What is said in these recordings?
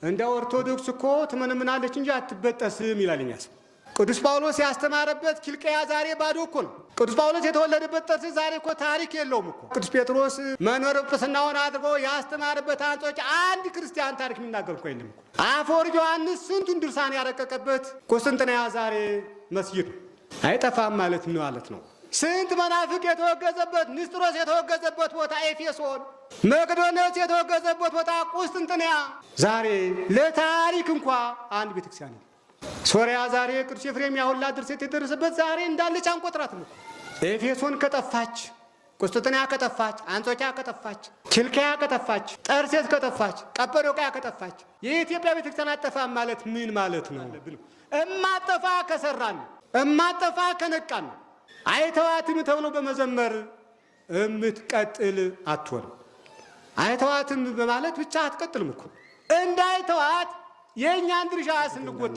እንደ ኦርቶዶክስ እኮ ትመነምናለች እንጂ አትበጠስም ይላልኛስ። ቅዱስ ጳውሎስ ያስተማረበት ኪልቅያ ዛሬ ባዶ እኮ ነው። ቅዱስ ጳውሎስ የተወለደበት ጠርሴስ ዛሬ እኮ ታሪክ የለውም እኮ። ቅዱስ ጴጥሮስ መንበረ ጵጵስናውን አድርጎ ያስተማረበት አንጾኪያ አንድ ክርስቲያን ታሪክ የሚናገር እኮ የለም እኮ። አፈወርቅ ዮሐንስ ስንቱን ድርሳን ያረቀቀበት ቁስጥንጥንያ ዛሬ መስጊድ ነው። አይጠፋም ማለት ምን ማለት ነው? ስንት መናፍቅ የተወገዘበት ንስጥሮስ የተወገዘበት ቦታ ኤፌሶን፣ መቅዶንዮስ የተወገዘበት ቦታ ቁስጥንጥንያ ዛሬ ለታሪክ እንኳ አንድ ቤተክርስቲያን ነው። ሶሪያ ዛሬ ቅዱስ ኤፍሬም ያሁላ ድርሰት የደረሰበት ዛሬ እንዳለች አንቆጥራትም። ኤፌሶን ከጠፋች፣ ቁስጥንጥንያ ከጠፋች፣ አንጾኪያ ከጠፋች፣ ኪልቅያ ከጠፋች፣ ጠርሴስ ከጠፋች፣ ቀጰዶቅያ ከጠፋች የኢትዮጵያ ቤተክርስቲያን አጠፋም ማለት ምን ማለት ነው? እማጠፋ ከሰራን እማጠፋ ከነቃን አይተዋትም ተብሎ በመዘመር እምትቀጥል አትሆንም። አይተዋትም በማለት ብቻ አትቀጥልም እኮ። እንዳይተዋት የእኛን ድርሻ ስንወጣ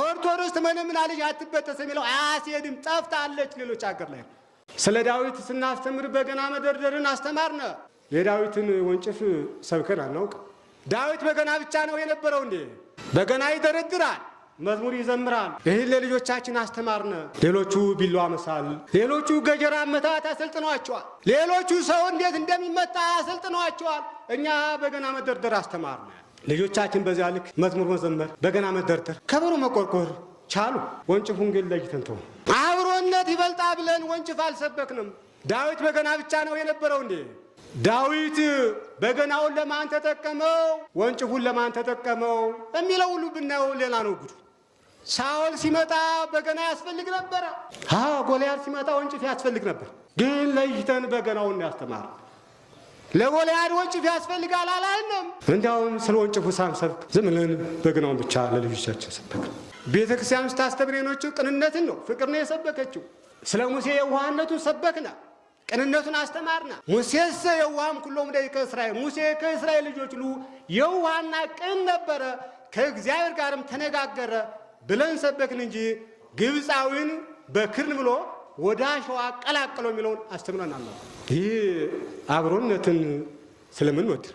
ኦርቶዶክስ ትመነምናለች አትበጠስ የሚለው አያስሄድም። ጠፍታለች ሌሎች አገር ላይ። ስለ ዳዊት ስናስተምር በገና መደርደርን አስተማርነ። የዳዊትን ወንጭፍ ሰብከን አናውቅም። ዳዊት በገና ብቻ ነው የነበረው እንዴ? በገና ይደረድራል፣ መዝሙር ይዘምራል። ይህን ለልጆቻችን አስተማርነ። ሌሎቹ ቢላዋ መሳል፣ ሌሎቹ ገጀራ መታት አሰልጥኗቸዋል። ሌሎቹ ሰው እንዴት እንደሚመታ አሰልጥኗቸዋል። እኛ በገና መደርደር አስተማርነ። ልጆቻችን በዚያ ልክ መዝሙር መዘመር፣ በገና መደርደር፣ ከበሮ መቆርቆር ቻሉ። ወንጭፉን ግን ለይተን ተው። አብሮነት ይበልጣ ብለን ወንጭፍ አልሰበክንም። ዳዊት በገና ብቻ ነው የነበረው እንዴ? ዳዊት በገናውን ለማን ተጠቀመው? ወንጭፉን ለማን ተጠቀመው? የሚለው ሁሉ ብናየው ሌላ ነው ጉዱ። ሳኦል ሲመጣ በገና ያስፈልግ ነበረ። ጎልያድ ሲመጣ ወንጭፍ ያስፈልግ ነበር። ግን ለይተን በገናውን ያስተማር። ለጎልያድ ወንጭፍ ያስፈልጋል አላልንም። እንዲያውም ስለ ወንጭፉ ሳንሰብክ ዝም ብለን በገናውን ብቻ ለልጆቻችን ሰበክ። ቤተክርስቲያን ስታስተምር የኖችው ቅንነትን ነው፣ ፍቅር ነው የሰበከችው። ስለ ሙሴ የዋህነቱን ሰበክና ቅንነቱን አስተማርና። ሙሴስ የዋህም ኩሎም ደቂቀ እስራኤል፣ ሙሴ ከእስራኤል ልጆች ሁሉ የዋህና ቅን ነበረ፣ ከእግዚአብሔር ጋርም ተነጋገረ ብለን ሰበክን እንጂ ግብፃዊን በክርን ብሎ ወደ አሸዋ ቀላቅሎ የሚለውን አስተምረናል። ይህ አብሮነትን ስለምንወድ